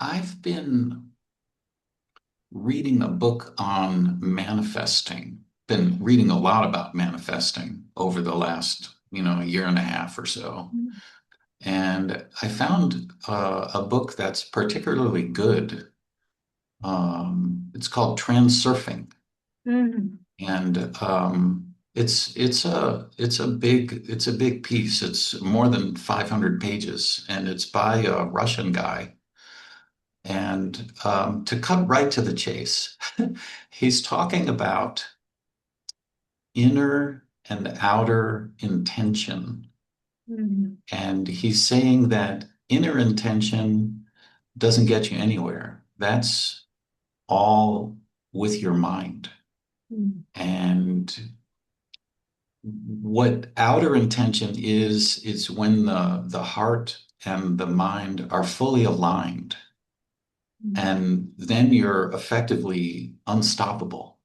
I've been reading a book on manifesting, been reading a lot about manifesting over the last, year and a half or so. And I found a book that's particularly good. It's called Transurfing, Mm-hmm. and it's a big piece. It's more than 500 pages, and it's by a Russian guy. And to cut right to the chase, he's talking about inner and outer intention. Mm-hmm. And he's saying that inner intention doesn't get you anywhere. That's all with your mind. And what outer intention is when the heart and the mind are fully aligned. And then you're effectively unstoppable.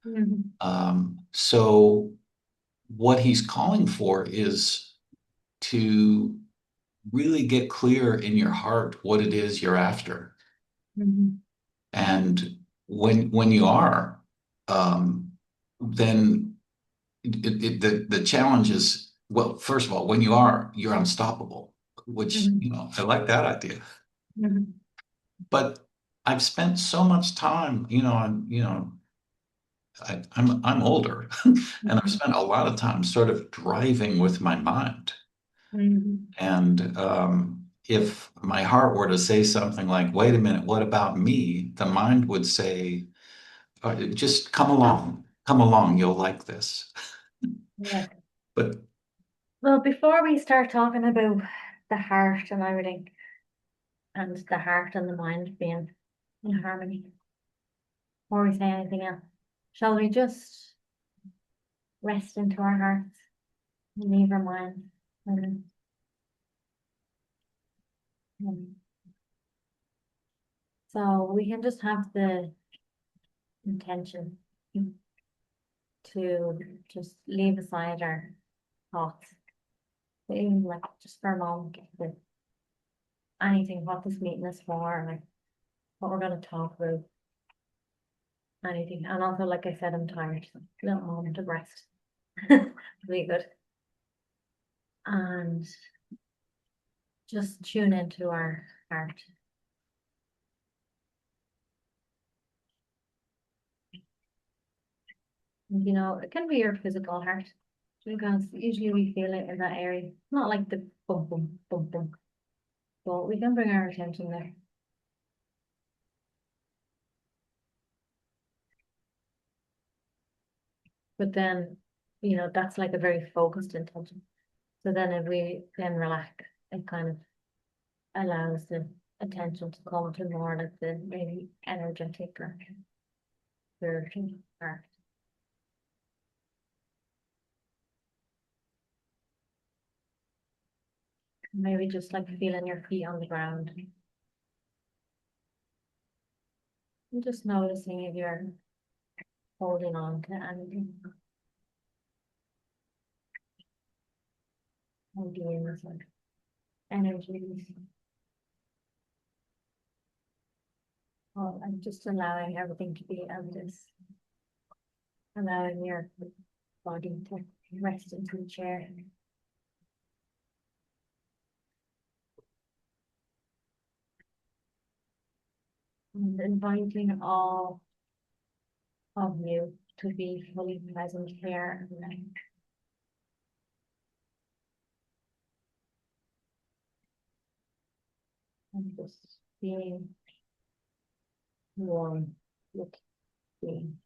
Mm-hmm. So what he's calling for is to really get clear in your heart what it is you're after. Mm-hmm. And when you are, um, then the challenge is, well, first of all, when you are, you're unstoppable, which, Mm-hmm. I like that idea. Mm-hmm. But I've spent so much time, I'm older, and I've spent a lot of time sort of driving with my mind. Mm-hmm. And if my heart were to say something like, wait a minute, what about me? The mind would say, just come along, you'll like this. Yeah. But Well, before we start talking about the heart and everything, and the heart and the mind being in harmony, before we say anything else, shall we just rest into our hearts and leave our minds? And, so we can just have the intention to just leave aside our thoughts, even like just for a moment, with anything, what this meeting is for, like what we're going to talk about, anything. And also, like I said, I'm tired, so a little moment of rest. Really good. And just tune into our heart. And, it can be your physical heart because usually we feel it in that area. Not like the bum bum bum bum, but we can bring our attention there. But then, that's like a very focused intention. So then if we then relax, it kind of allows the attention to come to more like the maybe energetic or spiritual part. Maybe just like feeling your feet on the ground. And just noticing if you're holding on to anything. Ideas or energies. Oh, and just allowing everything to be as it is. Allowing your body to rest into the chair. And inviting all of you to be fully present here and now. And just being warm with being.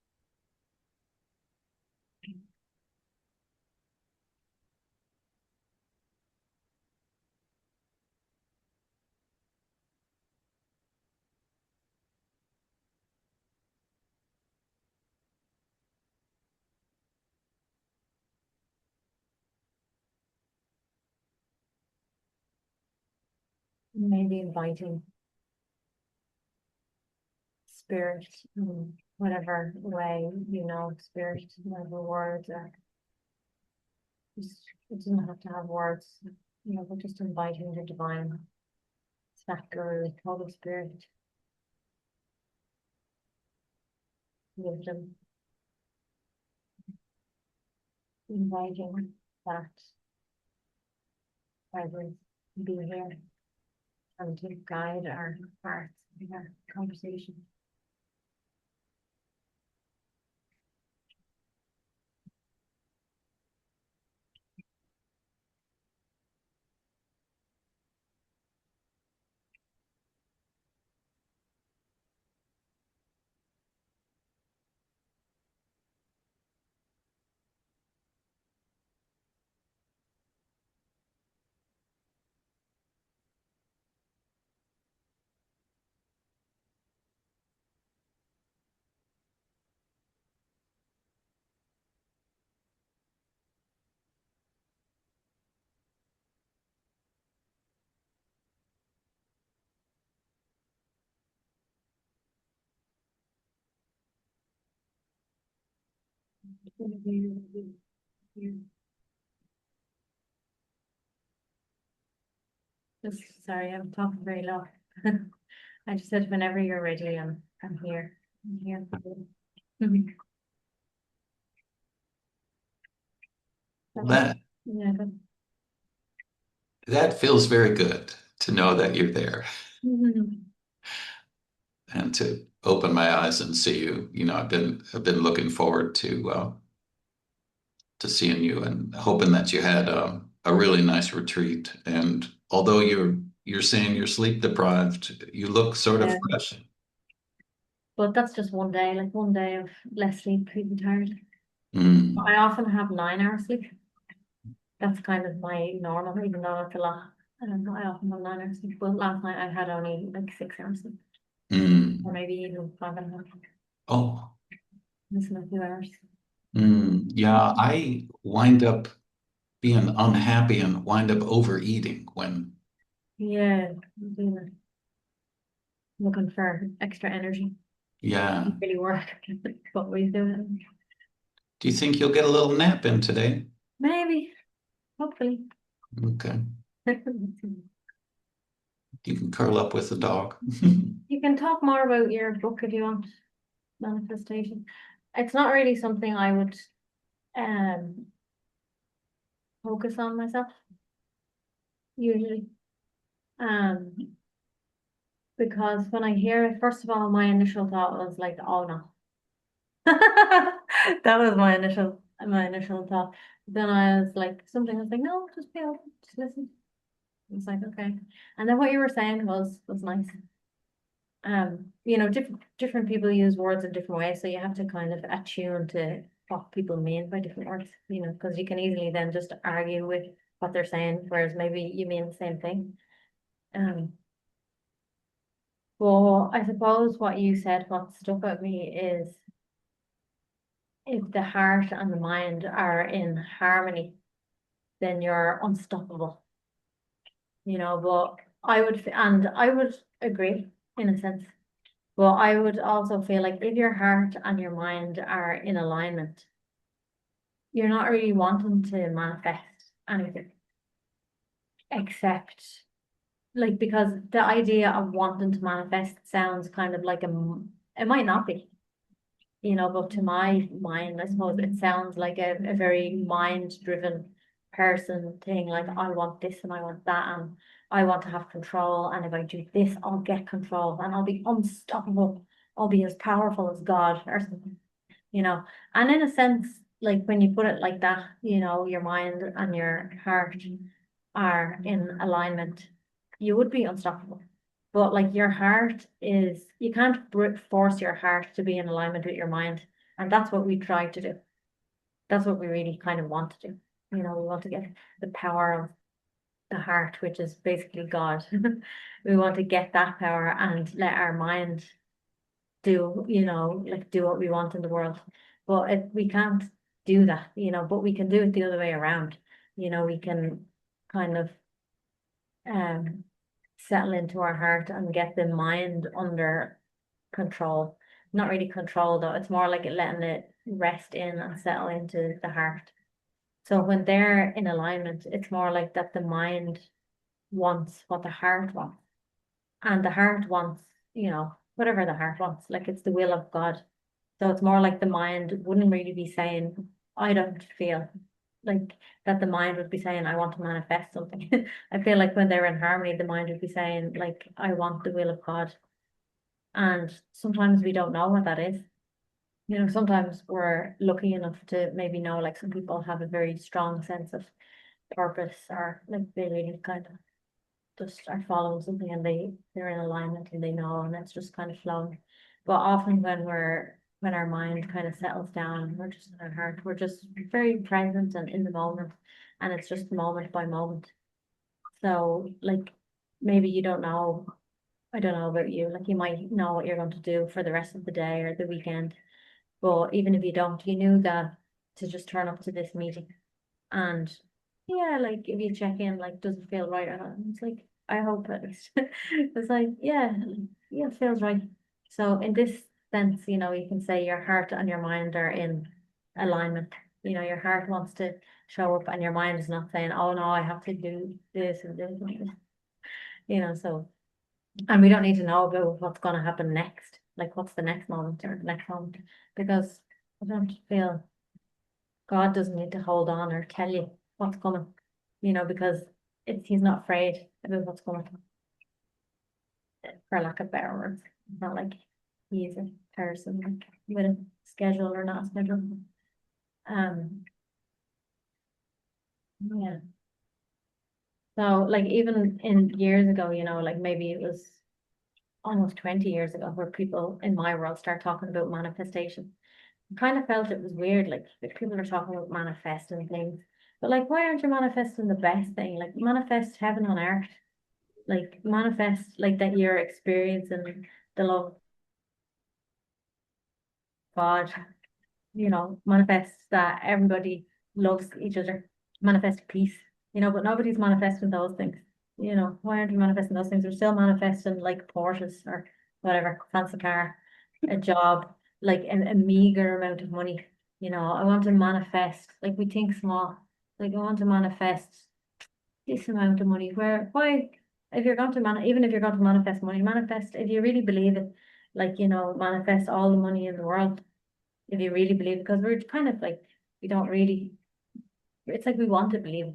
Maybe inviting spirit in whatever way, spirit, whatever words, or just, it doesn't have to have words. we're just inviting the divine factor, Holy Spirit, wisdom, inviting that presence to be here and to guide our hearts in our conversation. Just sorry, I'm talking very loud. I just said whenever you're ready, I'm here. I'm here for you. Mhm. Well, that Yeah, but that feels very good to know that you're there mhm. and to open my eyes and see you. I've been looking forward to seeing you and hoping that you had a really nice retreat. And although you're saying you're sleep deprived, you look sort of Yeah. fresh. But that's just one day, like one day of less sleep, feeling tired. Mm, I often have 9 hours sleep. That's kind of my normal, even though it's a lot. I often have 9 hours sleep. But last night I had only like 6 hours sleep, or mm. maybe even 5.5. Oh, Missing a few hours. yeah. I wind up being unhappy and wind up overeating when, Yeah, looking for extra energy. yeah. Really work. What we doing? Do you think you'll get a little nap in today? Maybe, hopefully. Okay. You can curl up with the dog. You can talk more about your book if you want, manifestation. It's not really something I would um focus on myself usually. Um, because when I hear it, first of all, my initial thought was like, oh no. That was my initial thought. Then I was like, something was like, no, just be open, just listen. It's like, okay. And then what you were saying was nice. Different people use words in different ways, so you have to kind of attune to what people mean by different words, because you can easily then just argue with what they're saying, whereas maybe you mean the same thing. Um, well, I suppose what you said, what stuck with me is if the heart and the mind are in harmony, then you're unstoppable, but I would agree in a sense. Well, I would also feel like if your heart and your mind are in alignment, you're not really wanting to manifest anything except like because the idea of wanting to manifest sounds kind of like it might not be, but to my mind, I suppose it sounds like a very mind-driven person thing, like I want this and I want that and I want to have control, and if I do this, I'll get control and I'll be unstoppable. I'll be as powerful as God or something, you know. And in a sense, like when you put it like that, your mind and your heart are in alignment, you would be unstoppable. But like your heart is, you can't force your heart to be in alignment with your mind. And that's what we try to do. That's what we really kind of want to do. We want to get the power of the heart, which is basically God. We want to get that power and let our mind do what we want in the world. But we can't do that, but we can do it the other way around. We can kind of um settle into our heart and get the mind under control. Not really control though, it's more like letting it rest in and settle into the heart. So when they're in alignment, it's more like that the mind wants what the heart wants. And the heart wants, whatever the heart wants, like it's the will of God. So it's more like the mind wouldn't really be saying, I don't feel like that the mind would be saying, I want to manifest something. I feel like when they're in harmony, the mind would be saying, like, I want the will of God. And sometimes we don't know what that is. Sometimes we're lucky enough to maybe know, like some people have a very strong sense of purpose, or like they really kind of just are following something, and they're in alignment and they know, and it's just kind of flowing. But often when our mind kind of settles down and we're just in our heart, we're just very present and in the moment, and it's just moment by moment. So like maybe you don't know, I don't know about you, like you might know what you're going to do for the rest of the day or the weekend, but even if you don't, you knew that to just turn up to this meeting. And yeah, like if you check in, like, does it feel right or not? And it's like, I hope at least. It's like, yeah, yeah, it feels right. So in this sense, you can say your heart and your mind are in alignment. Your heart wants to show up and your mind is not saying, oh no, I have to do this and this and this. So and we don't need to know about what's gonna happen next. Like what's the next moment or the next moment. Because I don't feel God doesn't need to hold on or tell you what's coming, because he's not afraid about what's coming, for lack of better words. It's not like he's a person like with a schedule or not a schedule. Um, yeah. So like even in years ago, like maybe it was almost 20 years ago where people in my world start talking about manifestation. I kind of felt it was weird, like if people are talking about manifesting things. But like why aren't you manifesting the best thing? Like manifest heaven on earth. Like manifest like that you're experiencing the love of God, manifest that everybody loves each other, manifest peace, but nobody's manifesting those things. Why aren't we manifesting those things? We're still manifesting like Porsches or whatever, fancy car, a job, like a meager amount of money. I want to manifest, like we think small, like I want to manifest this amount of money. Why, if you're going to even if you're going to manifest money, manifest if you really believe it, like manifest all the money in the world. If you really believe, because we're kind of like we don't really. It's like we want to believe.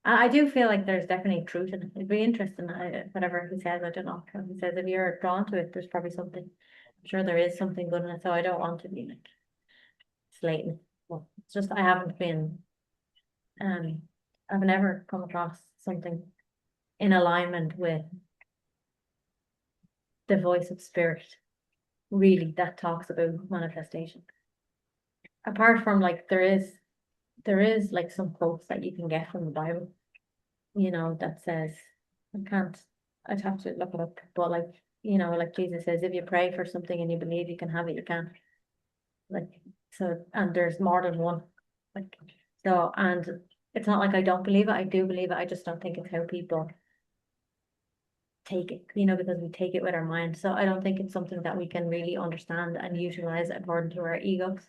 I do feel like there's definitely truth in it. It'd be interesting, whatever he says. I don't know. He says if you're drawn to it, there's probably something. I'm sure there is something good in it. So I don't want to be like slating. Well, it's just I haven't been. Um, I've never come across something in alignment with the voice of spirit, really, that talks about manifestation. Apart from like there is like some quotes that you can get from the Bible, that says I can't I'd have to look it up, but like, like Jesus says, if you pray for something and you believe you can have it, you can. Like so, and there's more than one. Like so, and it's not like I don't believe it, I do believe it, I just don't think it's how people take it, because we take it with our mind. So I don't think it's something that we can really understand and utilize according to our egos.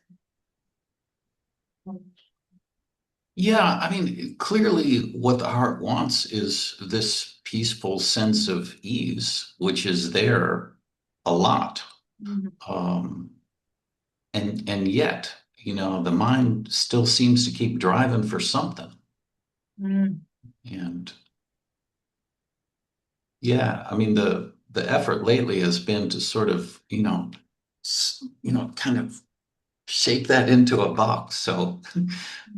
Yeah, I mean, clearly what the heart wants is this peaceful sense of ease, which is there a lot. Mhm. Um, and yet, the mind still seems to keep driving for something. Mm. And yeah, I mean, the effort lately has been to sort of, kind of shape that into a box so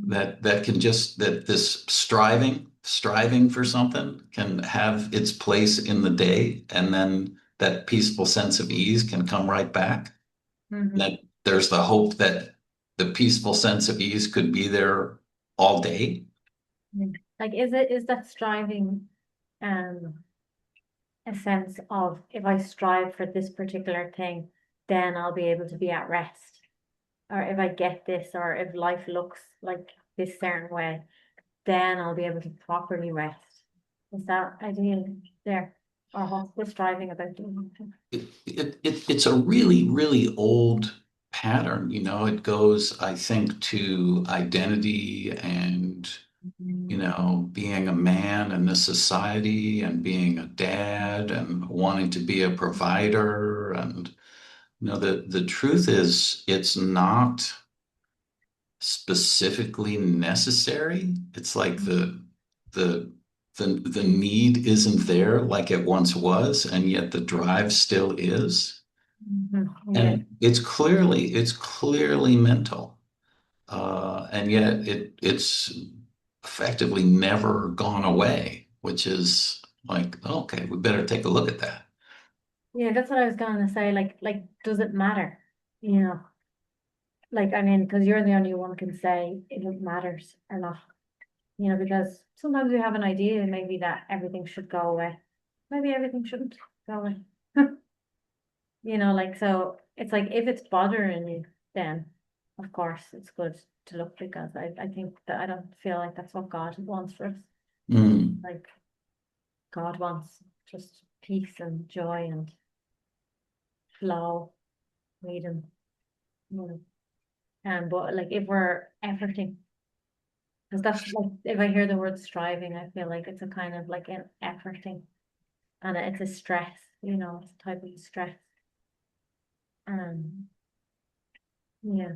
that can just that this striving for something can have its place in the day, and then that peaceful sense of ease can come right back. Mhm. That there's the hope that the peaceful sense of ease could be there all day. Mm. Like, is that striving, um, a sense of if I strive for this particular thing, then I'll be able to be at rest. Or if I get this, or if life looks like this certain way, then I'll be able to properly rest. Is that ideal there? Or what's the striving about doing? It's a really, really old pattern, it goes, I think, to identity and, Mhm. being a man in this society and being a dad and wanting to be a provider. And, the truth is, it's not specifically necessary. It's like the the need isn't there like it once was, and yet the drive still is. Mhm. Yeah. And it's clearly mental, and yet it's effectively never gone away, which is like, okay, we better take a look at that. Yeah, that's what I was gonna say. Does it matter? You know, I mean, because you're the only one can say if it matters or not. Because sometimes we have an idea maybe that everything should go away. Maybe everything shouldn't go away. So it's like if it's bothering you, then of course it's good to look because I think that I don't feel like that's what God wants for us. Mm. Like God wants just peace and joy and flow, freedom, you know. But like if we're efforting, because that's like if I hear the word striving, I feel like it's a kind of like an efforting and it's a stress, it's a type of stress. Um, yeah.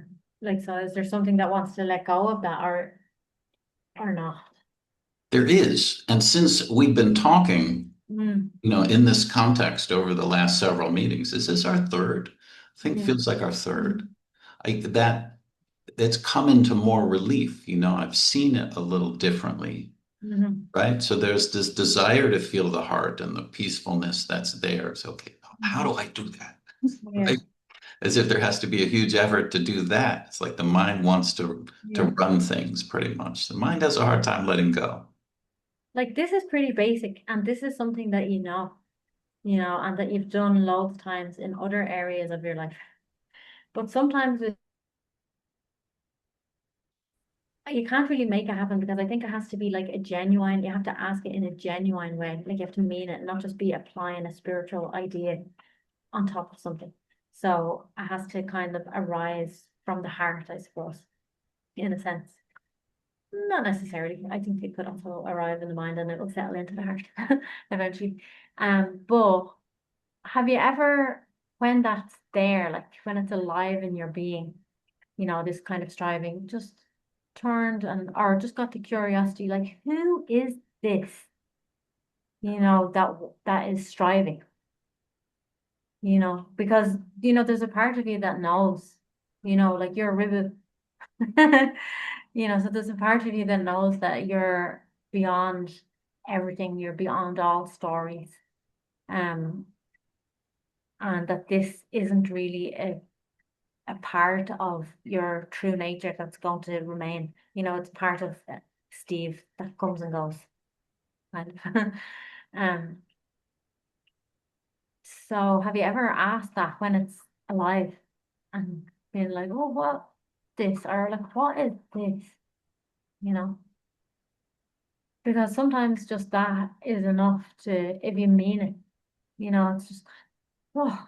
So is there something that wants to let go of that or not? There is, and since we've been talking, Mm, in this context over the last several meetings, is this our third? I think yeah. feels like our third. That it's come into more relief. I've seen it a little differently, Hmm. right? So there's this desire to feel the heart and the peacefulness that's there. So, okay, how do I do that? Yeah. Right? As if there has to be a huge effort to do that. It's like the mind wants to Yeah. run things pretty much. The mind has a hard time letting go. Like this is pretty basic and this is something that and that you've done loads of times in other areas of your life. But sometimes you can't really make it happen because I think it has to be like a genuine, you have to ask it in a genuine way. Like you have to mean it, not just be applying a spiritual idea on top of something. So it has to kind of arise from the heart, I suppose, in a sense. Not necessarily. I think it could also arrive in the mind and it will settle into the heart eventually. But have you ever, when that's there, like when it's alive in your being, this kind of striving, just turned and or just got the curiosity, like who is this, that is striving, because there's a part of you that knows, like you're a ribbon, so there's a part of you that knows that you're beyond everything, you're beyond all stories, um, and that this isn't really a part of your true nature that's going to remain. It's part of Steve that comes and goes, kind of. um, so have you ever asked that when it's alive and been like, oh, what this? Or like, what is this? You know? Because sometimes just that is enough to, if you mean it, it's just, oh,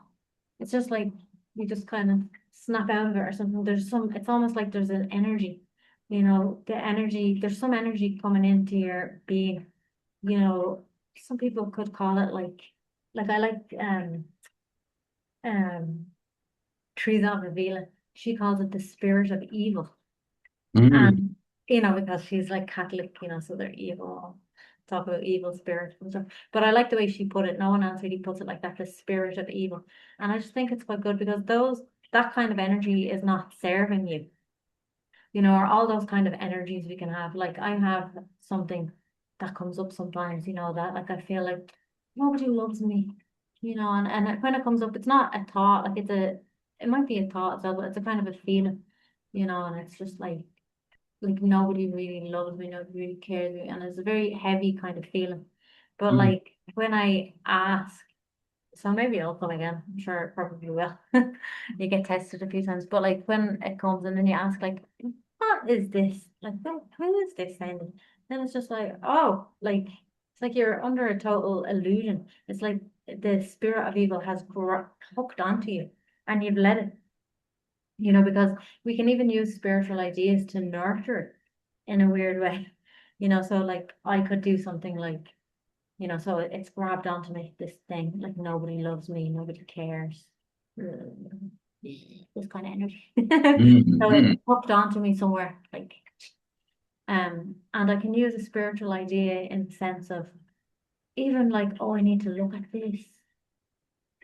it's just like you just kind of snap out of it or something. It's almost like there's an energy, the energy, there's some energy coming into your being, you know, some people could call it like I like, um, Teresa of Avila. She calls it the spirit of evil. Mm. And, because she's like Catholic, so they're evil, talk about evil spirits and stuff. But I like the way she put it. No one else really puts it like that, the spirit of evil. And I just think it's quite good because that kind of energy is not serving you, or all those kind of energies we can have. Like I have something that comes up sometimes, that like I feel like nobody loves me, when it comes up, it's not a thought, like it might be a thought as well, but it's a kind of a feeling, and it's just like nobody really loves me, nobody really cares me, and it's a very heavy kind of feeling. But Mm. like when I ask, so maybe it'll come again. I'm sure it probably will. You get tested a few times, but like when it comes and then you ask, like, what is this? Like, who is this sounding? Then it's just like, oh, like it's like you're under a total illusion. It's like the spirit of evil has hooked onto you, and you've let it. because we can even use spiritual ideas to nurture it in a weird way. So like I could do something like, so it's grabbed onto me, this thing, like nobody loves me, nobody cares. This kind of energy. So it's Mhm. hooked onto me somewhere, like, and I can use a spiritual idea in the sense of even like, oh, I need to look at this,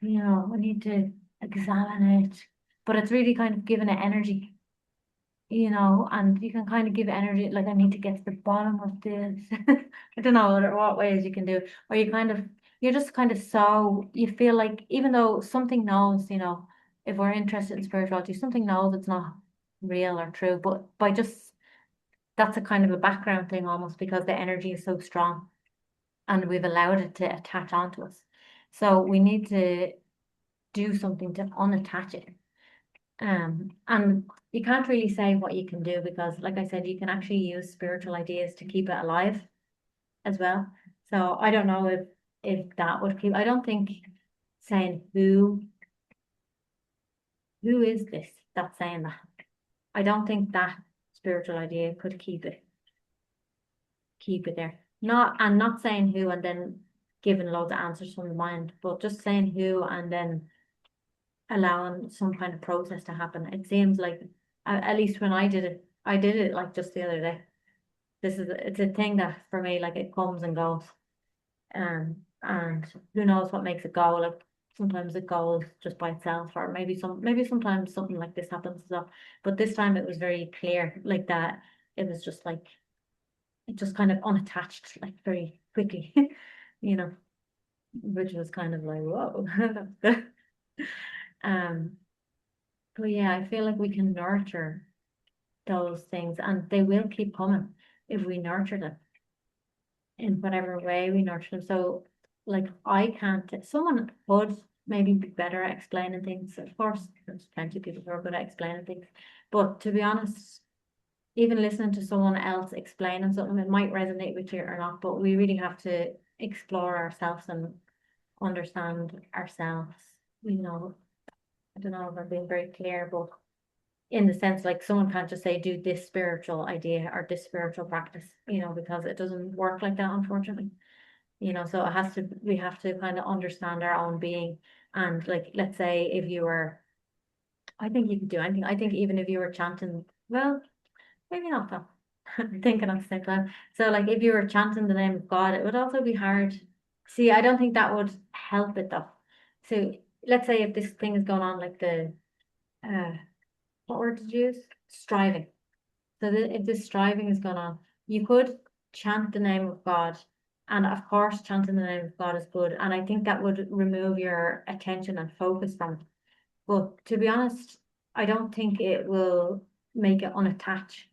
I need to examine it. But it's really kind of giving it energy, and you can kind of give energy, like I need to get to the bottom of this. I don't know what ways you can do it. Or you're just kind of so, you feel like even though something knows, if we're interested in spirituality, something knows it's not real or true, but by just, that's a kind of a background thing almost because the energy is so strong and we've allowed it to attach onto us. So we need to do something to unattach it. And you can't really say what you can do because, like I said, you can actually use spiritual ideas to keep it alive as well. So I don't know if that would keep. I don't think saying who is this that's saying that. I don't think that spiritual idea could keep it there. Not saying who and then giving loads of answers from the mind, but just saying who and then allowing some kind of process to happen. It seems like, at least when I did it like just the other day. It's a thing that for me, like it comes and goes. And who knows what makes it go? Like sometimes it goes just by itself, or maybe sometimes something like this happens as well. But this time it was very clear, like that it was just like it just kind of unattached, like very quickly, you know, which was kind of like, whoa, that's good. Um, but yeah, I feel like we can nurture those things and they will keep coming if we nurture them in whatever way we nurture them. So, like, I can't, someone could maybe be better at explaining things. Of course, there's plenty of people who are good at explaining things. But to be honest, even listening to someone else explaining something, it might resonate with you or not, but we really have to explore ourselves and understand ourselves. I don't know if I'm being very clear, but in the sense like someone can't just say do this spiritual idea or this spiritual practice, because it doesn't work like that, unfortunately. So we have to kind of understand our own being. And like, let's say if you were, I think you could do anything. I think even if you were chanting, well, maybe not though. I'm thinking at the same time. So like if you were chanting the name of God, it would also be hard. See, I don't think that would help it though. So let's say if this thing is going on, like uh what word did you use? Striving. So that if this striving is going on, you could chant the name of God. And of course, chanting the name of God is good. And I think that would remove your attention and focus from it. But to be honest, I don't think it will make it unattached.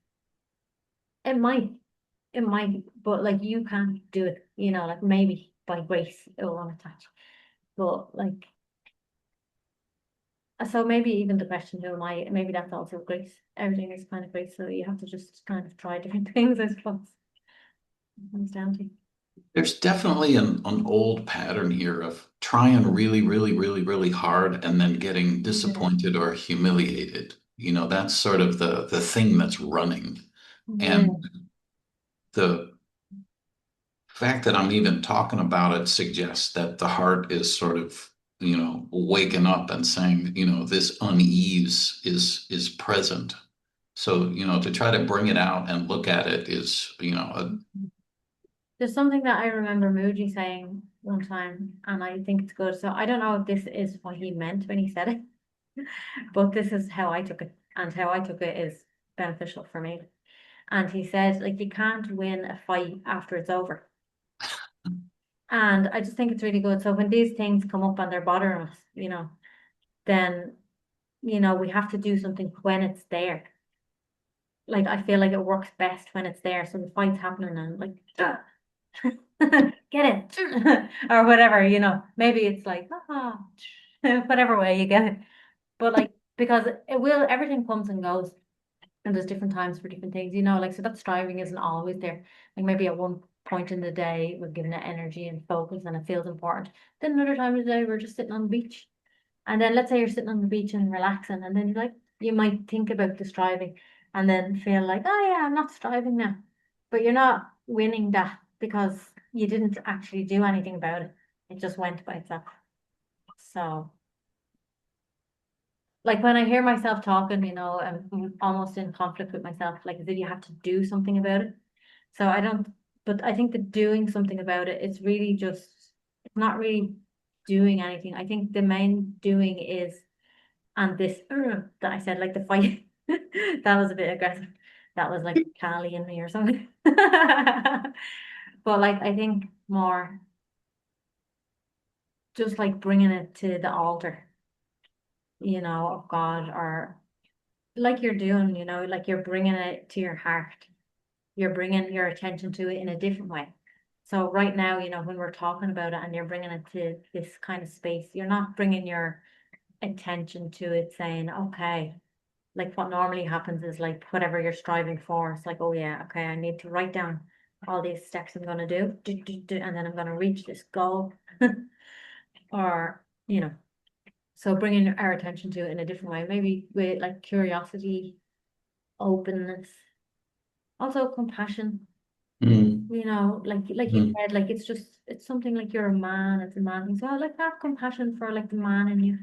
It might, but like you can't do it, like maybe by grace it will unattach. But like, so maybe even the question, who am I? Maybe that's also grace. Everything is kind of grace. So you have to just kind of try different things, I suppose. It comes down to. There's definitely an old pattern here of trying really, really, really, really hard and then getting Yeah. disappointed or humiliated. That's sort of the thing that's running. Yeah. And the fact that I'm even talking about it suggests that the heart is sort of, waking up and saying, this unease is present. So, to try to bring it out and look at it is, There's something that I remember Moody saying one time, and I think it's good. So I don't know if this is what he meant when he said it, but this is how I took it, and how I took it is beneficial for me. And he said, like, you can't win a fight after it's over. And I just think it's really good. So when these things come up and they're bothering us, then, we have to do something when it's there. Like, I feel like it works best when it's there. So the fight's happening and like, get it, or whatever, maybe it's like, whatever way you get it. But like, because everything comes and goes. And there's different times for different things, like, so that striving isn't always there. Like maybe at one point in the day, we're giving it energy and focus and it feels important. Then another time of the day, we're just sitting on the beach. And then let's say you're sitting on the beach and relaxing, and then you're like, You might think about the striving and then feel like, oh yeah, I'm not striving now. But you're not winning that because you didn't actually do anything about it. It just went by itself. So, like when I hear myself talking, I'm almost in conflict with myself, like as if you have to do something about it. So I don't, but I think that doing something about it, it's really just, it's not really doing anything. I think the main doing is, and this that I said, like the fight, that was a bit aggressive. That was like Cali in me or something. But like, I think more just like bringing it to the altar, of God, or like you're doing, like you're bringing it to your heart. You're bringing your attention to it in a different way. So right now, when we're talking about it and you're bringing it to this kind of space, you're not bringing your attention to it saying, okay, like what normally happens is like whatever you're striving for, it's like, oh yeah, okay, I need to write down all these steps I'm going to do, and then I'm going to reach this goal. Or, so bringing our attention to it in a different way, maybe with like curiosity, openness, also compassion. Mm, Like you mm, said, like it's something like you're a man, it's a man thing. So I like have compassion for like the man in you.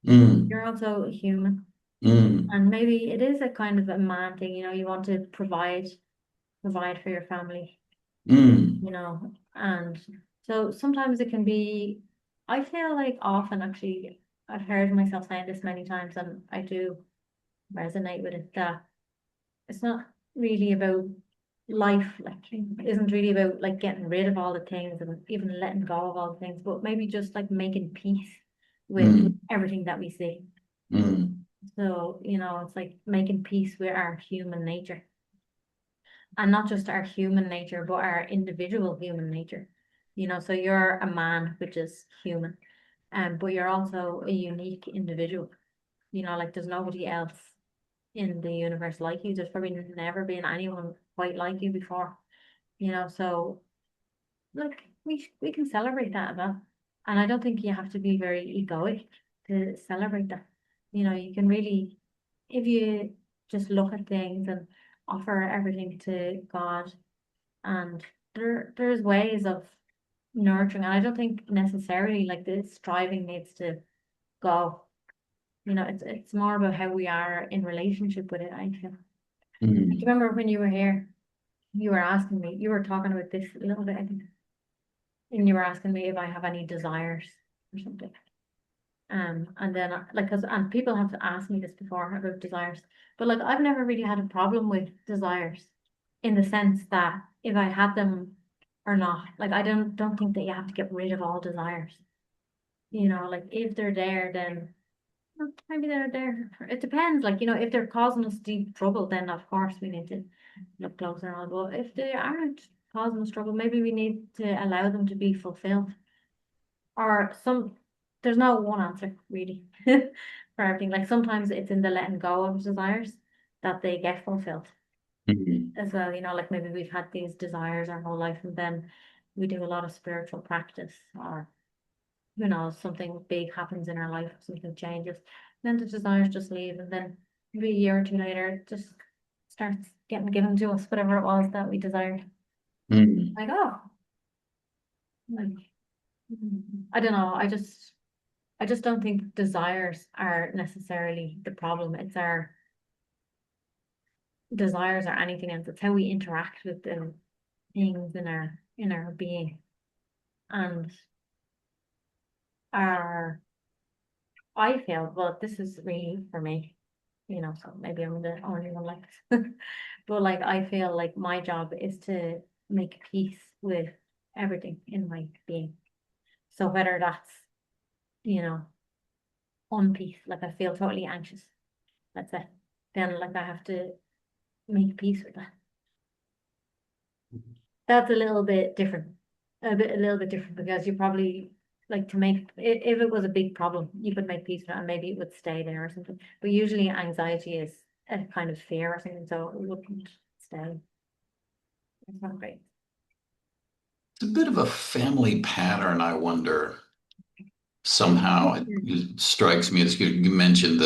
mm, You're also a human. mm, And maybe it is a kind of a man thing, you want to provide for your family, mm, and so sometimes it can be, I feel like often actually, I've heard myself saying this many times and I do resonate with it, that it's not really about life, like it isn't really about like getting rid of all the things and even letting go of all the things, but maybe just like making peace with mm, everything that we see. mm, So, it's like making peace with our human nature, and not just our human nature, but our individual human nature. So you're a man, which is human, but you're also a unique individual. Like there's nobody else in the universe like you. There's probably never been anyone quite like you before. So like we can celebrate that as well. And I don't think you have to be very egoic to celebrate that. You can really, if you just look at things and offer everything to God, and there's ways of nurturing. And I don't think necessarily like the striving needs to go. It's more about how we are in relationship with it, I feel. Do you mm, remember when you were here, you were asking me, you were talking about this a little bit, I think, and you were asking me if I have any desires or something. And then like, cause, and people have to ask me this before about desires, but like, I've never really had a problem with desires in the sense that if I had them or not, like, I don't think that you have to get rid of all desires. Like if they're there, then maybe they're there. It depends. Like, if they're causing us deep trouble, then of course we need to look closer on. But if they aren't causing us trouble, maybe we need to allow them to be fulfilled. Or there's no one answer really for everything. Like sometimes it's in the letting go of desires that they get fulfilled mm, as well. Like maybe we've had these desires our whole life and then we do a lot of spiritual practice, or something big happens in our life, something changes, then the desires just leave, and then maybe a year or two later it just starts getting given to us, whatever it was that we desired. mm, Like, oh, like, I don't know. I just don't think desires are necessarily the problem. It's our desires or anything else. It's how we interact with the things in our being, and our I feel, well, this is really for me, so maybe I'm the only one like this. But like I feel like my job is to make peace with everything in my being. So whether that's, you know, unpeace, like I feel totally anxious, let's say, then like I have to make peace with that. That's a little bit different. A little bit different because you probably like to make if it was a big problem, you could make peace with it and maybe it would stay there or something. But usually anxiety is a kind of fear or something, so it wouldn't stay. It's not great. It's a bit of a family pattern, I wonder. Somehow Mm. it strikes me as you mentioned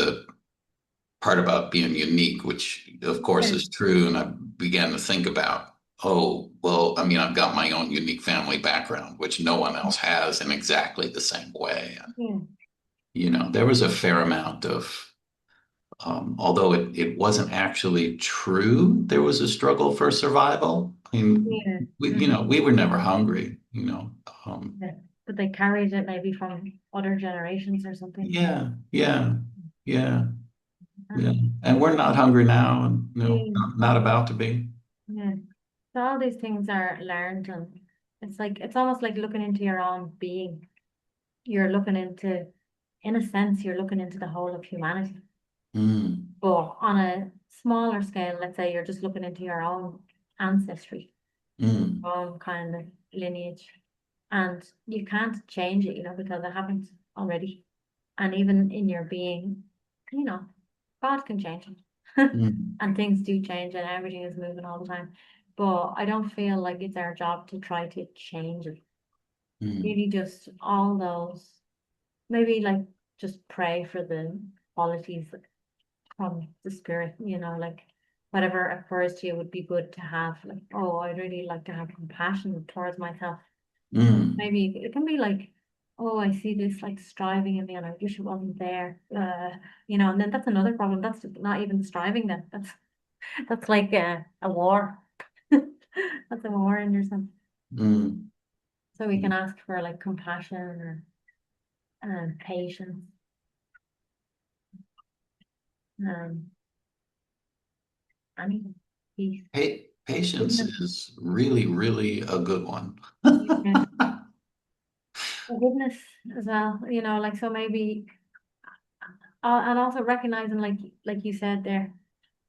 part about being unique, which of course Yeah. is true. And I began to think about, oh, well, I mean, I've got my own unique family background, which no one else has in exactly the same way. Yeah. There was a fair amount of, although it wasn't actually true, there was a struggle for survival. I mean, Yeah. we were never hungry, Yeah. But they carried it maybe from other generations or something. yeah, yeah, yeah, yeah. Um, And we're not hungry now, and yeah. not about to be. Yeah. So all these things are learned, and it's almost like looking into your own being. You're looking into, in a sense, you're looking into the whole of humanity. Mm, But on a smaller scale, let's say you're just looking into your own ancestry, mm, own kind of lineage. And you can't change it, because it happened already. And even in your being, you know, God can change it. mm, And things do change and everything is moving all the time. But I don't feel like it's our job to try to change it. mm, Really just all those, maybe like just pray for the qualities from the spirit, like whatever occurs to you would be good to have. Like, oh, I'd really like to have compassion towards myself. mm, Maybe it can be like, oh, I see this like striving in me and I wish it wasn't there. And then that's another problem. That's not even striving then. That's like a war. That's a war in yourself. mm. So we can ask for like compassion or patience, um, anything, peace, Patience forgiveness. is really, really a good one. Yeah. Forgiveness as well, like so maybe and also recognizing like you said there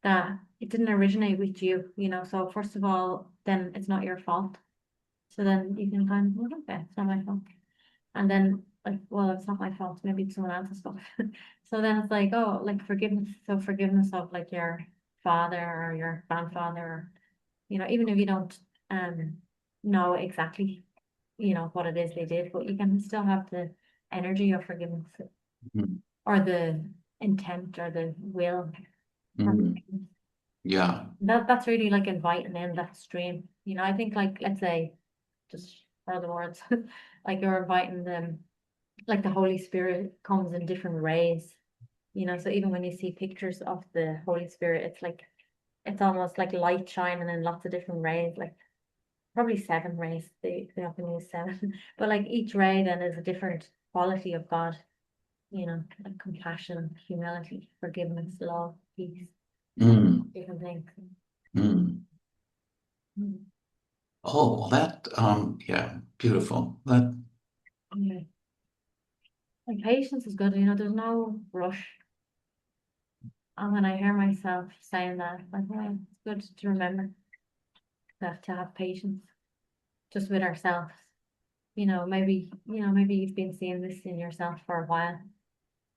that it didn't originate with you, so first of all then it's not your fault. So then you can kind of, well, okay, it's not my fault. And then like, well, it's not my fault, maybe it's someone else's fault. So then it's like, oh, like forgiveness. So forgiveness of like your father or your grandfather, or, even if you don't um know exactly, what it is they did, but you can still have the energy of forgiveness Mm, or the intent or the will for mm. forgiveness. Yeah. That's really like inviting in that stream. I think like let's say just for the words, like you're inviting them, like the Holy Spirit comes in different rays. So even when you see pictures of the Holy Spirit, it's like it's almost like light shining in lots of different rays, like probably seven rays. They often use seven, but like each ray then is a different quality of God. Like compassion, humility, forgiveness, love, peace, Mm, different things. mm. Mm. Oh, well, yeah, beautiful. That, Yeah. And patience is good, there's no rush. And when I hear myself saying that, like, well, it's good to remember that to have patience just with ourselves. Maybe you've been seeing this in yourself for a while.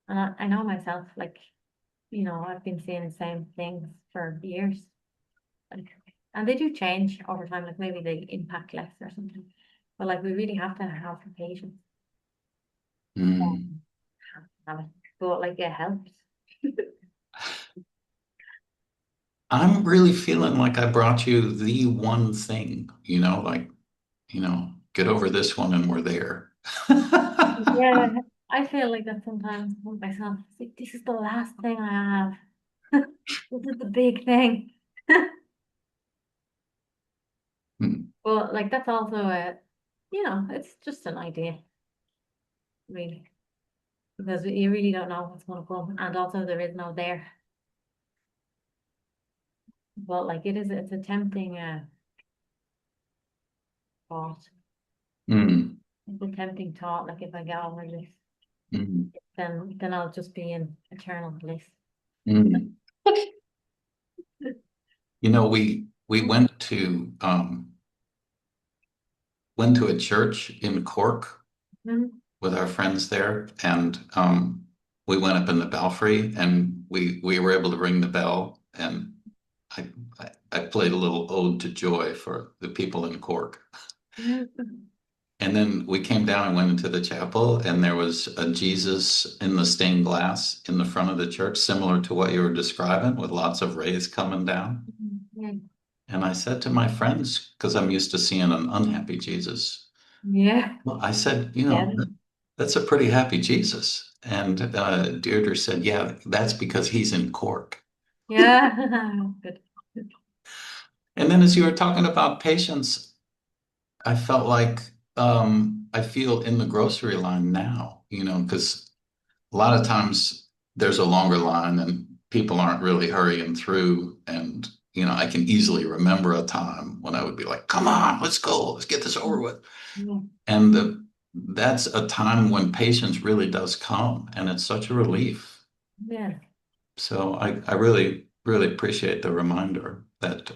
And I know myself, like, I've been seeing the same things for years. Like, and they do change over time, like maybe they impact less or something. But like we really have to have patience. mm. Um, have it. But like it helps. I'm really feeling like I brought you the one thing, like, get over this one and we're there. Yeah, I feel like that sometimes with myself. It's like, this is the last thing I have. This is the big thing. Mm, But like that's also it's just an idea, really. Because you really don't know what's gonna come. And also there is no there. But like it's a tempting thought. mm, It's a tempting thought, like if I get over this, mm, then I'll just be in eternal bliss. mm. We went to a church in Cork Mhm. with our friends there, and we went up in the belfry, and we were able to ring the bell, and I I played a little ode to joy for the people in Cork. Mhm. And then we came down and went into the chapel, and there was a Jesus in the stained glass in the front of the church, similar to what you were describing, with lots of rays coming down. Yeah. And I said to my friends, because I'm used to seeing an unhappy Jesus, Yeah. well, I said, you Yeah. know, that's a pretty happy Jesus. And Deirdre said, yeah, that's because he's in Cork. Yeah. Good. And then as you were talking about patience, I felt like I feel in the grocery line now, because a lot of times there's a longer line and people aren't really hurrying through. And, I can easily remember a time when I would be like, come on, let's go, let's get this over with. Yeah. And that's a time when patience really does come, and it's such a relief. Yeah. So I really, really appreciate the reminder that,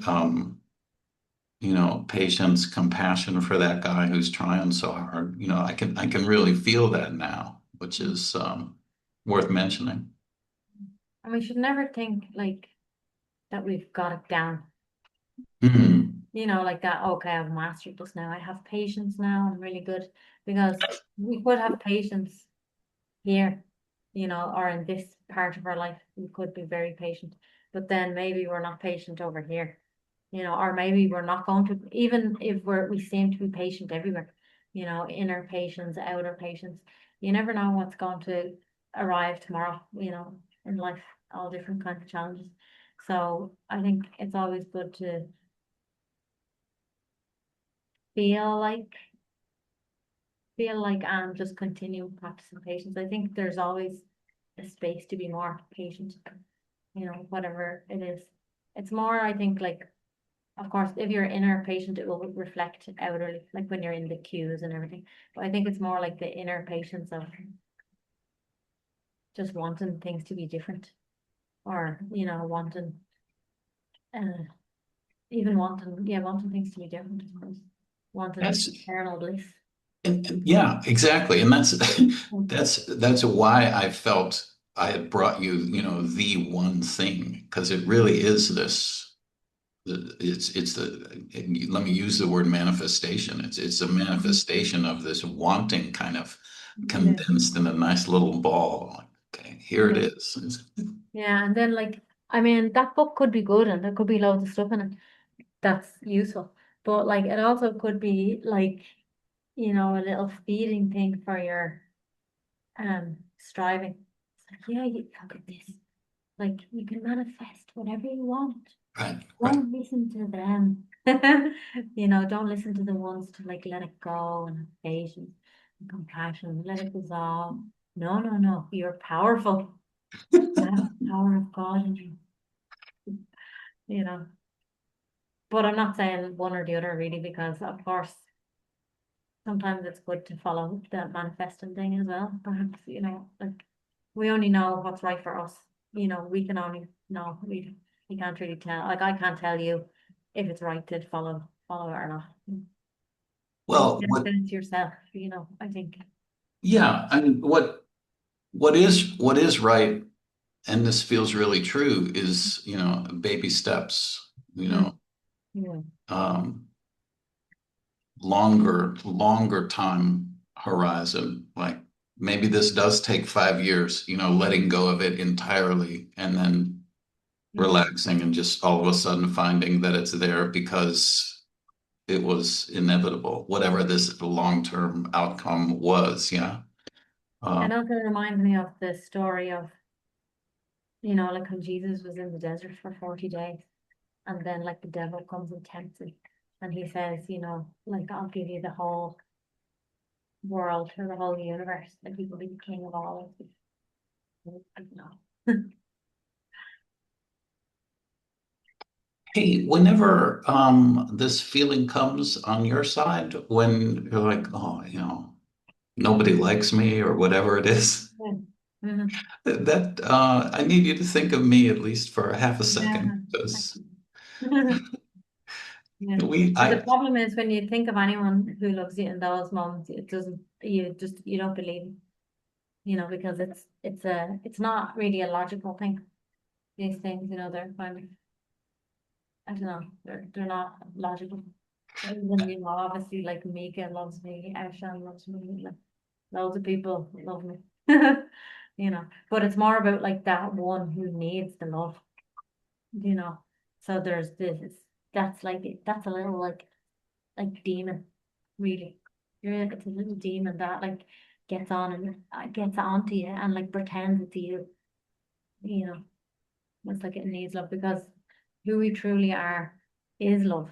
patience, compassion for that guy who's trying so hard. I can really feel that now, which is worth mentioning. And we should never think like that we've got it down. Hmm. Like that, okay, I've mastered this now. I have patience now. I'm really good because we could have patience here, or in this part of our life. We could be very patient, but then maybe we're not patient over here, or maybe we're not going to, even if we seem to be patient everywhere, inner patience, outer patience. You never know what's going to arrive tomorrow, in life, all different kinds of challenges. So I think it's always good to feel like just continue practicing patience. I think there's always a space to be more patient, whatever it is. It's more, I think, like, of course, if you're inner patient, it will reflect outwardly, like when you're in the queues and everything. But I think it's more like the inner patience of just wanting things to be different, or wanting uh even wanting things to be different, I suppose. Wanting That's eternal bliss. yeah, exactly. And that's that's why I felt I had brought you, the one thing, because it really is this. It's let me use the word manifestation. It's a Mhm. manifestation of this wanting kind of Yeah. condensed in a nice little ball. Like, okay, here it Yeah. is. Yeah, and then like I mean that book could be good and there could be loads of stuff in it that's useful. But like it also could be like, a little feeding thing for your striving. It's like, yeah, you look at this. Like you can manifest whatever you want. Right, right. Don't listen to them. Don't listen to the ones to like let it go and have patience and compassion, let it dissolve. No, no, no. You're powerful. You have the power of God in you, you know. But I'm not saying one or the other really, because of course sometimes it's good to follow the manifesting thing as well. Perhaps, like we only know what's right for us. We can only know we can't really tell. Like I can't tell you if it's right to follow it or not. You Well, can sense yourself, I think. yeah, I mean, what is right, and this feels really true, is, baby steps, Mm. Yeah. um, longer time horizon. Like maybe this does take 5 years, letting go of it entirely and then Yeah. relaxing and just all of a sudden finding that it's there because it was inevitable, whatever this long-term outcome was. Yeah. And Um, also reminds me of the story of, like when Jesus was in the desert for 40 days and then like the devil comes and tempts him and he says, like I'll give you the whole world or the whole universe, like you will be the king of all of it. I don't know. Hey, whenever this feeling comes on your side, when you're like, oh, nobody likes me or whatever it is, Yeah. Mhm. that I need you to think of me at least for a half a second, Yeah. because Yeah. we And the I problem is when you think of anyone who loves you in those moments, it doesn't, you don't believe, because it's not really a logical thing. These things, they're kind of, I don't know, they're not logical. And then, obviously, like Mika loves me, Ashan loves me, like loads of people love me. But it's more about like that one who needs the love, you know. So there's this, that's a little like demon, really. It's a little demon that like gets on and gets onto you and like pretends it's you, you know. It's like it needs love because who we truly are is love.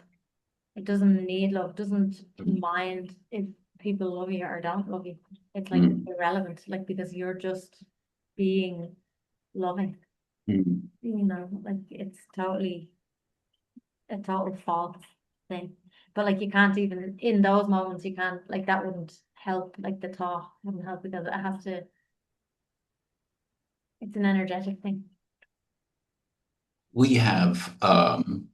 It doesn't need love, doesn't mind if people love you or don't love you. It's like Mm, irrelevant, like because you're just being loving, mm. like it's totally a total false thing. But like you can't even in those moments you can't like that wouldn't help, like the thought wouldn't help because it has to it's an energetic thing. We have an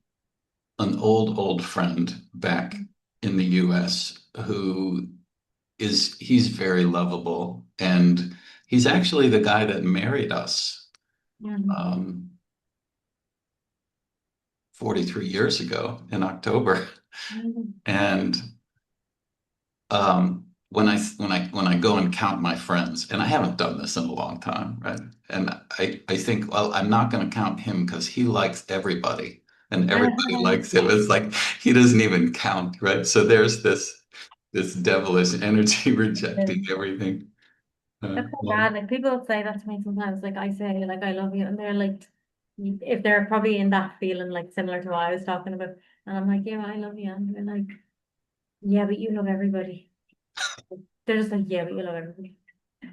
old friend back in the US who he's very lovable, and he's actually the guy that married us Mhm. um 43 years ago in October. Mhm. And when I go and count my friends, and I haven't done this in a long time, right? And I think, well, I'm not going to count him because he likes everybody, and everybody likes him. It's like he doesn't even count, right? So there's this devilish energy rejecting everything. That's so Well, bad. Like people say that to me sometimes. Like I say, like I love you, and they're like, if they're probably in that feeling, like similar to what I was talking about, and I'm like, yeah, I love you, and they're like, yeah, but you love everybody. They're just like, yeah, but you love everybody.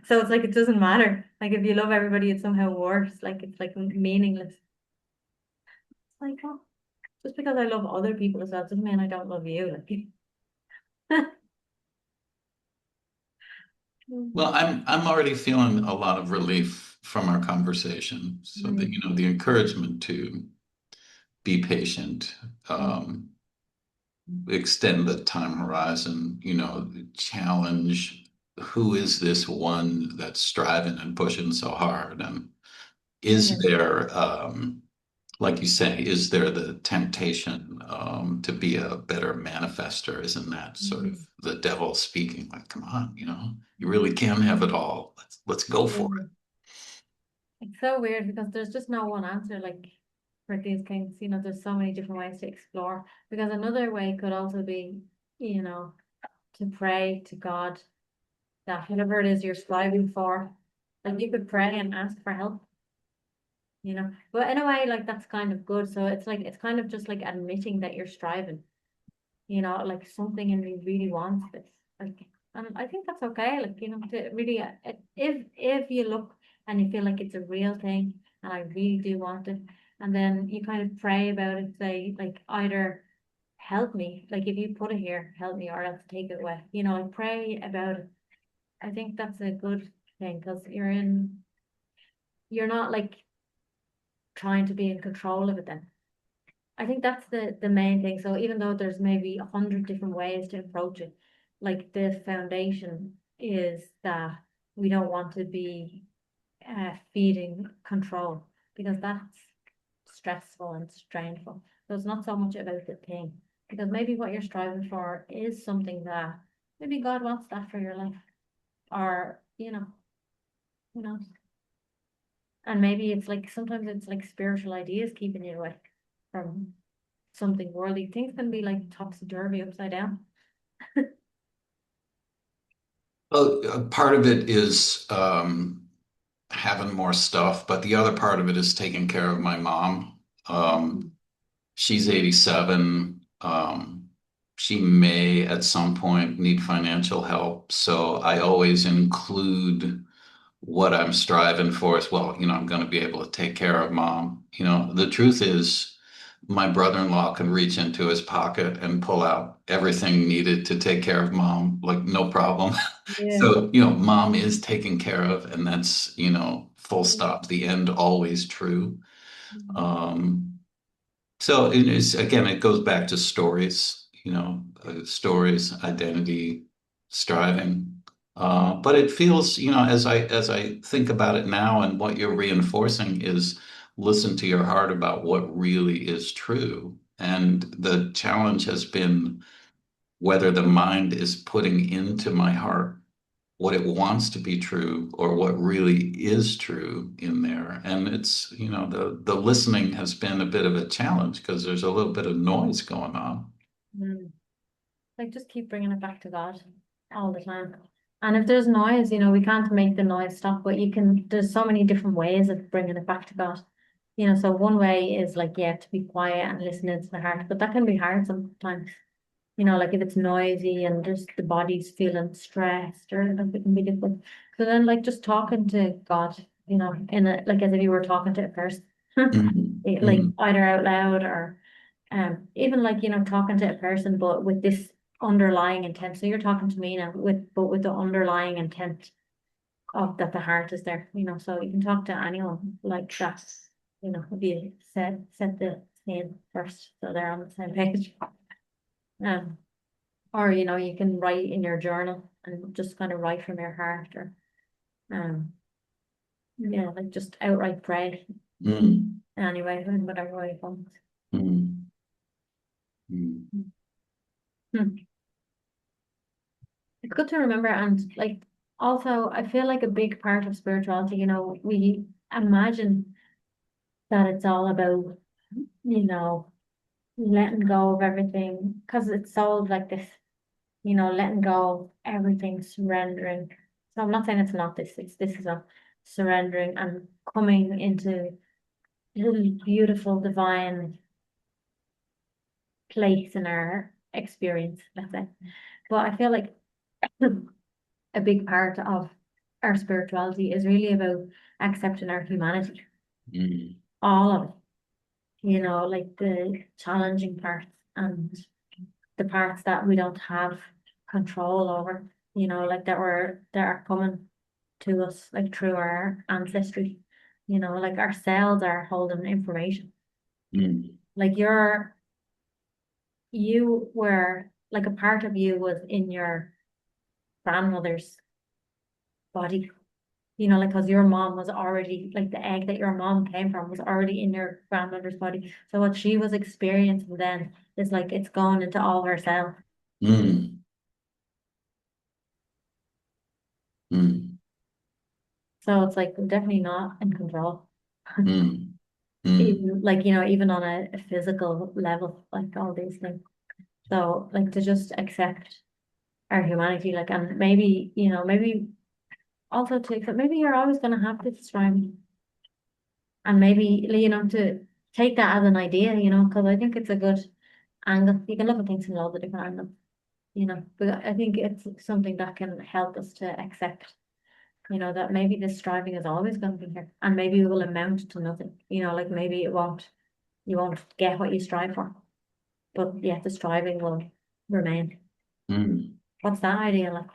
So it's like it doesn't matter. Like if you love everybody, it's somehow worse. Like it's like meaningless. It's like, oh, just because I love other people as well doesn't mean I don't love you. Like, well, I'm already feeling a lot of relief from our conversation. So that, Mm, the encouragement to be patient, mm, extend the time horizon, challenge who is this one that's striving and pushing so hard? And is yeah, there, like you say, is there the temptation to be a better manifester? Isn't that sort of mm, the devil speaking? Like, come on, you really can have it all. Let's go for it. yeah. It's so weird because there's just no one answer like for these things. There's so many different ways to explore. Because another way could also be, you know, to pray to God that whatever it is you're striving for, like you could pray and ask for help. But in a way, like that's kind of good. So it's like it's kind of just like admitting that you're striving, like something in me really wants this. Like, and I think that's okay. Like, to really, if you look and you feel like it's a real thing, and I really do want it, and then you kind of pray about it, say like either help me, like if you put it here, help me, or else take it away. Like pray about it. I think that's a good thing because you're not like trying to be in control of it then. I think that's the main thing. So even though there's maybe 100 different ways to approach it, like the foundation is that we don't want to be feeding control because that's stressful and strainful. So it's not so much about the thing because maybe what you're striving for is something that maybe God wants that for your life, or who knows. And maybe it's like sometimes it's like spiritual ideas keeping you away from something worldly. Things can be like topsy-turvy upside down. Well, part of it is having more stuff, but the other part of it is taking care of my mom. Um, Mm. she's 87. She may at some point need financial help, so I always include what I'm striving for as well. I'm going to be able to take care of mom. The truth is, my brother-in-law can reach into his pocket and pull out everything needed to take care of mom, like no problem. Yeah. So, mom is taken care of, and that's, full stop, the end, always true. Um, so it is, again, it goes back to stories, stories, identity, striving. But it feels, as I think about it now, and what you're reinforcing is listen to your heart about what really is true. And the challenge has been whether the mind is putting into my heart what it wants to be true or what really is true in there. And it's, the listening has been a bit of a challenge because there's a little bit of noise going on. Mm. Like just keep bringing it back to God all the time. And if there's noise, we can't make the noise stop, but there's so many different ways of bringing it back to God. So one way is like, yeah, to be quiet and listening to the heart, but that can be hard sometimes. Like if it's noisy and just the body's feeling stressed or like it can be difficult. So then like just talking to God, in a like as if you were talking to a person. Mm, Like mm, either out loud or even like, talking to a person but with this underlying intent. So you're talking to me now with the underlying intent of that the heart is there, so you can talk to anyone like that, if you set the scene first so they're on the same page. Um or you can write in your journal and just kind of write from your heart or um yeah, like just outright pray mm, anyway, in whatever way it comes. mm, mm, Hmm. It's good to remember and like also I feel like a big part of spirituality, we imagine that it's all about, you know, letting go of everything because it's sold like this, letting go of everything, surrendering. So I'm not saying it's not this, this is a surrendering and coming into little beautiful divine place in our experience, let's say. But I feel like a big part of our spirituality is really about accepting our humanity, mm, all of it, like the challenging parts and the parts that we don't have control over, like that are coming to us like through our ancestry, like our cells are holding information. mm, Like you were like a part of you was in your grandmother's body, like because your mom was already like the egg that your mom came from was already in your grandmother's body. So what she was experiencing then is like it's going into all her cells. mm, mm, So it's like definitely not in control. mm, mm, Even like, even on a physical level, like all these things. So like to just accept our humanity, like and maybe, maybe also to accept maybe you're always gonna have this striving. And maybe, to take that as an idea, because I think it's a good angle. You can look at things in all the different angles, but I think it's something that can help us to accept, that maybe this striving is always going to be here and maybe it will amount to nothing, like maybe you won't get what you strive for, but yeah, the striving will remain. mm. What's that idea like?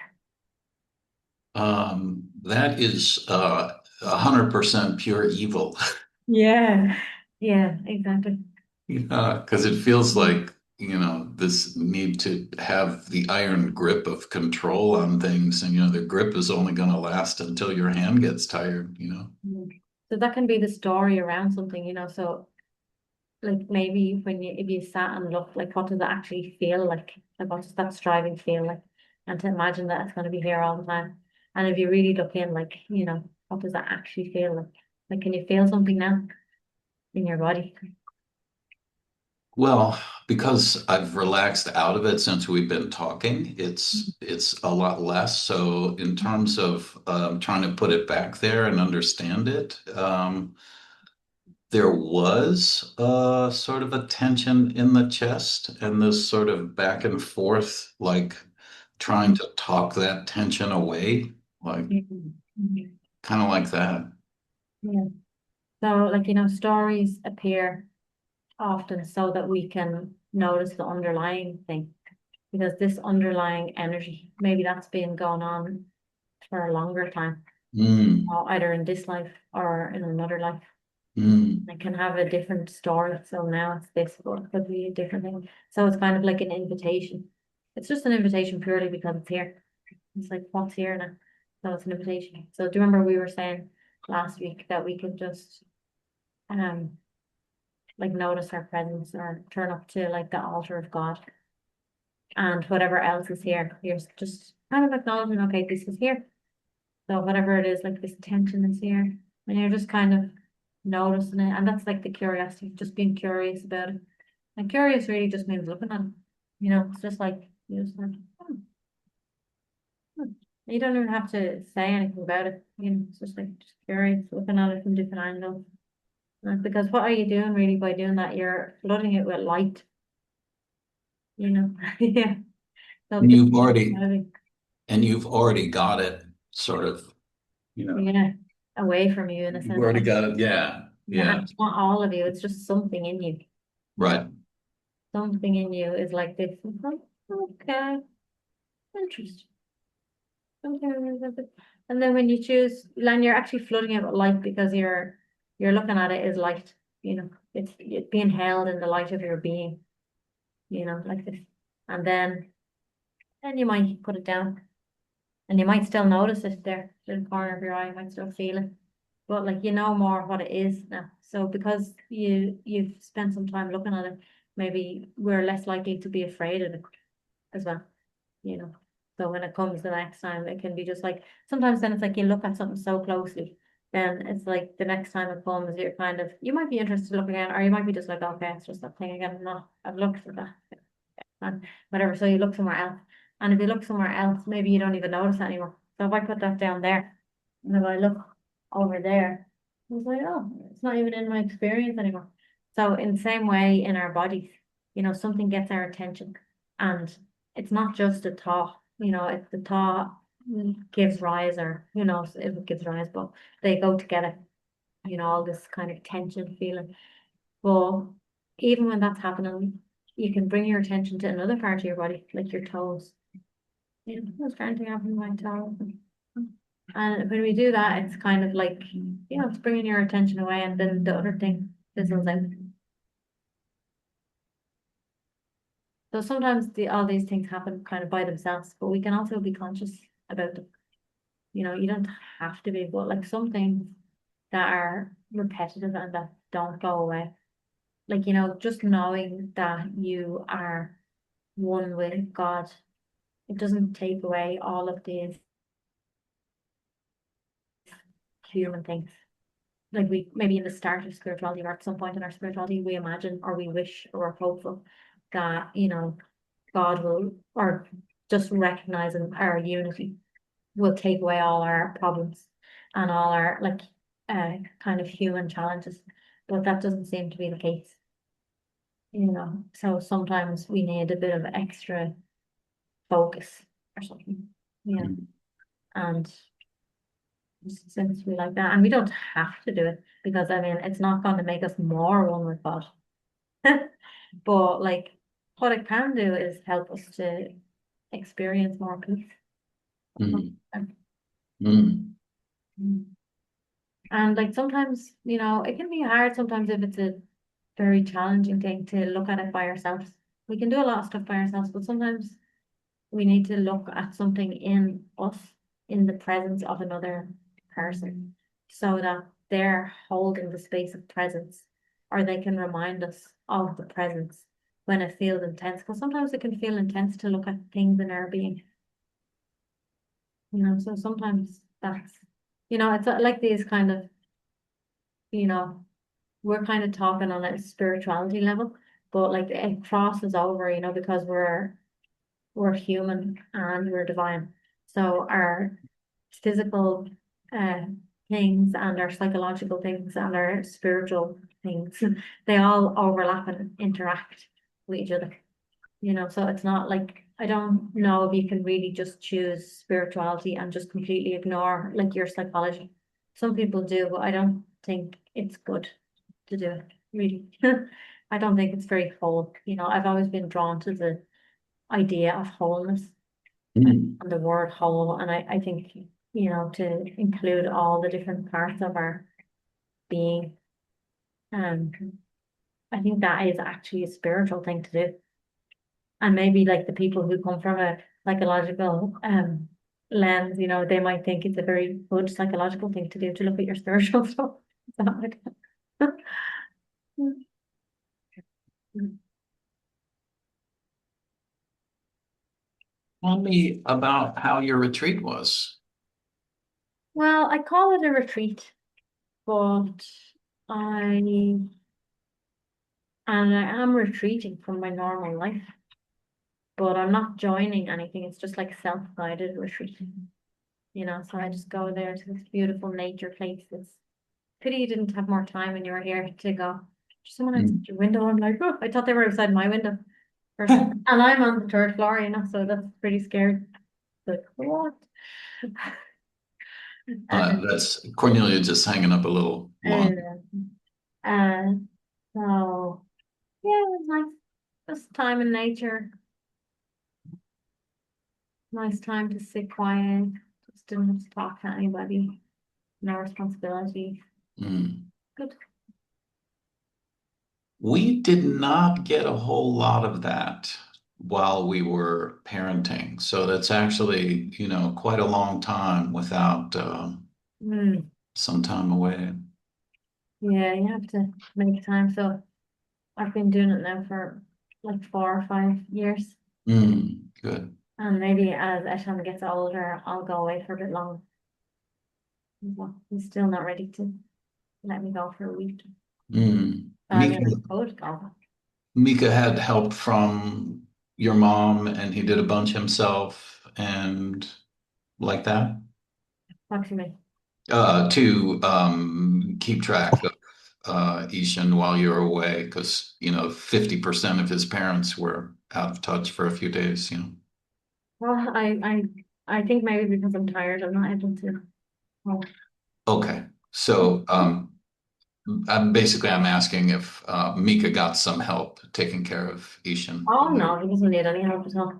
That is 100% pure evil. Yeah, yeah, exactly. Yeah, because it feels Mm. like, this need to have the iron grip of control on things. And, the grip is only going to last until your hand gets tired. Mm. So that can be the story around something, so like maybe if you sat and looked like what does it actually feel like what does that striving feel like, and to imagine that it's going to be here all the time, and if you really look in like what does that actually feel like can you feel something now in your body? Well, because I've relaxed out of it since we've been talking, it's a lot less. So in terms of trying to put it back there and understand it, there was sort of a tension in the chest and this sort of back and forth, like trying to talk that tension away, like Mhm. Mhm. kind of like that. Yeah. So like stories appear often so that we can notice the underlying thing, because this underlying energy maybe that's been going on for a longer time, Mm, either in this life or in another life. mm, It can have a different story. So now it's this, but it could be a different thing. So it's kind of like an invitation. It's just an invitation purely because it's here. It's like, what's here now? So it's an invitation. So do you remember we were saying last week that we could just um like notice our presence or turn up to like the altar of God and whatever else is here, you're just kind of acknowledging, okay, this is here. So whatever it is, like this tension is here, and you're just kind of noticing it, and that's like the curiosity, just being curious about it. And curious really just means looking at it. It's just like you just like, hmm, hmm. You don't even have to say anything about it. It's just like just curious, looking at it from different angles. Because what are you doing really by doing that? You're flooding it with light, you know. Yeah. So And if it's you've already heavy, and you've already got it sort of, you know, yeah, away from you in a you've sense. already And got it. Yeah. yeah, Yeah. and it's not all of you, it's just something in you. Right. Something in you is like this. Okay, interesting. And then when you choose, then you're actually flooding it with light because you're looking at it as light. It's being held in the light of your being. Like this. And then you might put it down, and you might still notice it there in the corner of your eye. You might still feel it, but like you know more what it is now. So because you've spent some time looking at it, maybe we're less likely to be afraid of it as well. you know. So when it comes the next time, it can be just like sometimes then it's like you look at something so closely, then it's like the next time it comes, you might be interested in looking at it, or you might be just like, okay, it's just that thing again. No, I've looked at that and whatever. So you look somewhere else. And if you look somewhere else, maybe you don't even notice it anymore. So if I put that down there and if I look over there, I was like, oh, it's not even in my experience anymore. So in the same way in our bodies, something gets our attention and it's not just a thought, if the thought gives rise or who knows if it gives rise, but they go together, all this kind of tension feeling. But even when that's happening, you can bring your attention to another part of your body, like your toes. What's trying to happen with my toes? And when we do that, it's kind of like, it's bringing your attention away, and then the other thing fizzles out. So sometimes all these things happen kind of by themselves, but we can also be conscious about them. You don't have to be, but like some things that are repetitive and that don't go away. Like, just knowing that you are one with God, it doesn't take away all of these human things. Like we maybe in the start of spirituality or at some point in our spirituality, we imagine or we wish or we're hopeful that, God will, or just recognizing our unity will take away all our problems and all our like kind of human challenges. But that doesn't seem to be the case. So sometimes we need a bit of extra focus or something, Mm. and since we like that, and we don't have to do it because I mean it's not going to make us more one with God. But like what it can do is help us to experience more peace. Mm. Mm. And like sometimes, it can be hard sometimes if it's a very challenging thing to look at it by ourselves. We can do a lot of stuff by ourselves, but sometimes we need to look at something in us in the presence of another person so that they're holding the space of presence or they can remind us of the presence when it feels intense. Because sometimes it can feel intense to look at things in our being, so sometimes it's like these kind of, you know, we're kind of talking on a spirituality level, but like it crosses over, because we're human and we're divine. So our physical uh, things and our psychological things and our spiritual things, they all overlap and interact with each other. So it's not like I don't know if you can really just choose spirituality and just completely ignore like your psychology. Some people do, but I don't think it's good to do it, really. I don't think it's very whole. I've always been drawn to the idea of wholeness Mm. and the word whole. And I think, to include all the different parts of our being. Um, I think that is actually a spiritual thing to do. And maybe like the people who come from a psychological lens, they might think it's a very good psychological thing to do to look at your spiritual stuff. So, Tell me about how your retreat was. Well, I call it a retreat, but I and I am retreating from my normal life, but I'm not joining anything. It's just like self-guided retreating, So I just go there to this beautiful nature place. It's pity you didn't have more time when you were here to go. There's someone outside Mm. your window. I'm like, oh, I thought they were outside my window first, and I'm on the third floor, so that's pretty scary. Like, what? That's Cornelia just hanging up a little lawn. Uh, uh, so yeah, it was nice. Just time in nature. Nice time to sit quiet. Just didn't have to talk to anybody. No responsibility. Mm. Good. We did not get a whole lot of that while we were parenting. So that's actually, quite a long time without Mm. some time away. Yeah, you have to make time. So I've been doing it now for like 4 or 5 years. Good. And maybe as Eshan gets older, I'll go away for a bit longer. Well, he's still not ready to let me go for a week. I Mika, mean, I could go. Mika had help from your mom, and he did a bunch himself, and like that, Talk to me. to keep track of Ishan while you were away, because 50% of his parents were out of touch for a few days. Well, I think maybe because I'm tired, I'm not able to. Oh, Okay, so I'm asking if Mika got some help taking care of Ishan. oh no, he doesn't need any help at all.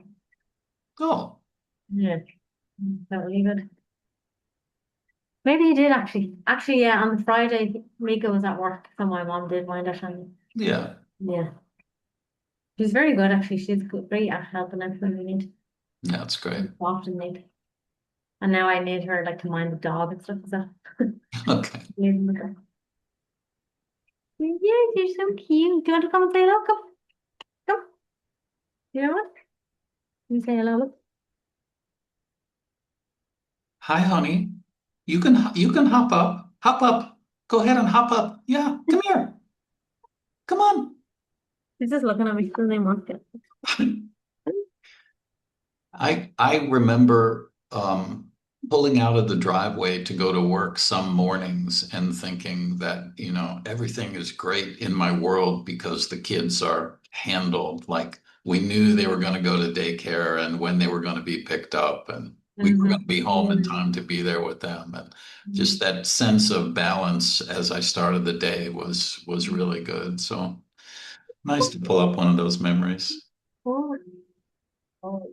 Oh, Yeah, totally good. Maybe he did actually. Actually, yeah, on the Friday, Mika was at work, so my mom did mind it. And yeah, yeah, she's very good actually. She's good, great at helping everything we need. that's great. Often need. And now I need her like to mind the dog and stuff. So Okay. leave him with her. Yeah, you're so cute. Do you want to come and say hello? Come, come. You know what? You say hello. Look. Hi, honey. You can hop up. Hop up. Go ahead and hop up. Yeah, come here. Come on. She's just looking at me because they want it. I remember pulling out of the driveway to go to work some mornings and thinking that, everything is great in my world because the kids are handled. Like we knew they were going to go to daycare and when they were going to be picked up, and we were going to be home in time to be there with them. And just that sense of balance as I started the day was really good. So nice to pull up one of those memories. Oh, oh.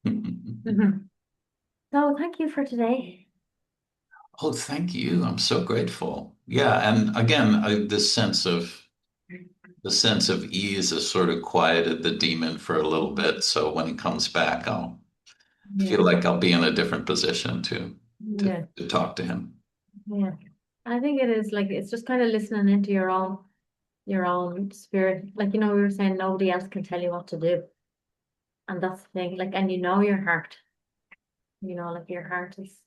Mhm. So thank you for today. Oh, thank you. I'm so grateful. Yeah, and again, the sense of ease has sort of quieted the demon for a little bit. So when he comes back, I'll feel Yeah, like I'll be in a different position to yeah, to talk to him. yeah. I think it is like it's just kind of listening into your own spirit. Like we were saying, nobody else can tell you what to do, and that's the thing. Like, and your heart. Like your heart is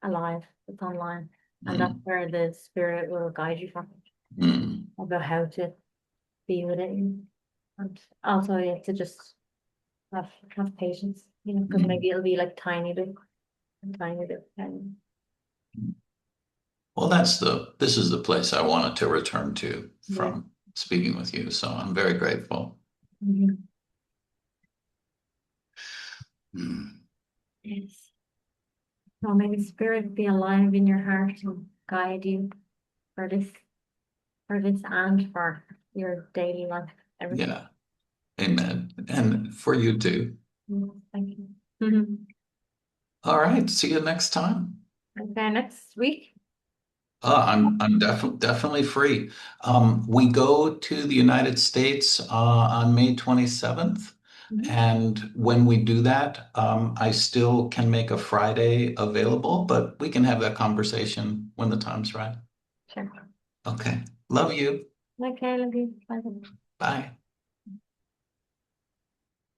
alive. It's online, and that's Mm, where the spirit will guide you from mm, about how to be with it, and also you have to just have patience. Because mm. maybe it'll be like tiny bit, tiny. Well, this is the place I wanted to return to Yeah. from speaking with you. So I'm very grateful. Mhm. Mm, Yes. So may the spirit be alive in your heart and guide you for this and for your daily life, everything. yeah, amen. And for you too. Thank you. Mhm. All right, see you next time. Okay, next week. I'm definitely free. We go to the United States on May 27th, Mhm. and when we do that, I still can make a Friday available, but we can have that conversation when the time's right. Sure. Okay. Love you. Okay, love you. Bye. Bye.